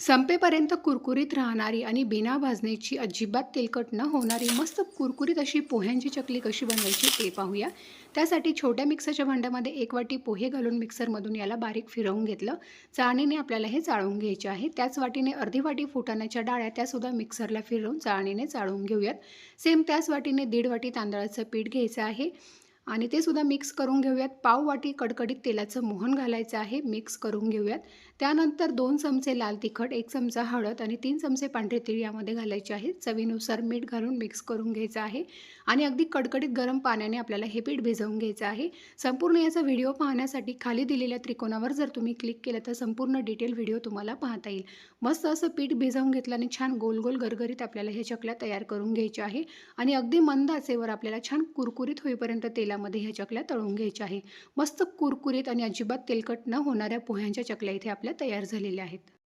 संपेपर्यंत कुरकुरीत राहणारी आणि बिना भाजणीची अजिबात तेलकट न होणारी मस्त कुरकुरीत अशी पोह्यांची चकली कशी बनवायची ते पाहूया. त्यासाठी छोट्या मिक्सरच्या भांड्यामध्ये 1 वाटी पोहे घालून मिक्सरमधून याला बारीक फिरवून घेतलं. चाळणीने आपल्याला हे चाळून घ्यायचे आहे. त्याच वाटीने अर्धी वाटी फुटाण्याच्या डाळ्या त्यासुद्धा मिक्सरला फिरवून चाळणीने चाळून घेऊयात. सेम त्याच वाटीने 1.5 वाटी तांदळाचं पीठ घ्यायचं आहे आणि ते सुद्धा मिक्स करून घेऊयात. पाव वाटी कडकडीत तेलाचं मोहन घालायचं आहे, मिक्स करून घेऊयात. त्यानंतर 2 चमचे लाल तिखट, 1 चमचा हळद आणि 3 चमचे पांढरे तीळ यामध्ये घालायचे आहेत. चवीनुसार मीठ घालून मिक्स करून घ्यायचं आहे आणि अगदी कडकडीत गरम पाण्याने आपल्याला हे पीठ भिजवून घ्यायचं आहे. संपूर्ण याचा व्हिडिओ पाहण्यासाठी खाली दिलेल्या त्रिकोणावर जर तुम्ही क्लिक केलं तर संपूर्ण डिटेल व्हिडिओ तुम्हाला पाहता येईल. मस्त असं पीठ भिजवून घेतल्याने छान गोल गोल गरगरीत आपल्याला हे चकल्या तयार करून घ्यायच्या आहे आणि अगदी मंद आचेवर आपल्याला छान कुरकुरीत होईपर्यंत तेलामध्ये ह्या चकल्या तळून घ्यायच्या आहे. मस्त कुरकुरीत आणि अजिबात तेलकट न होणाऱ्या पोह्यांच्या चकल्या इथे आपल्या तयार झालेल्या आहेत.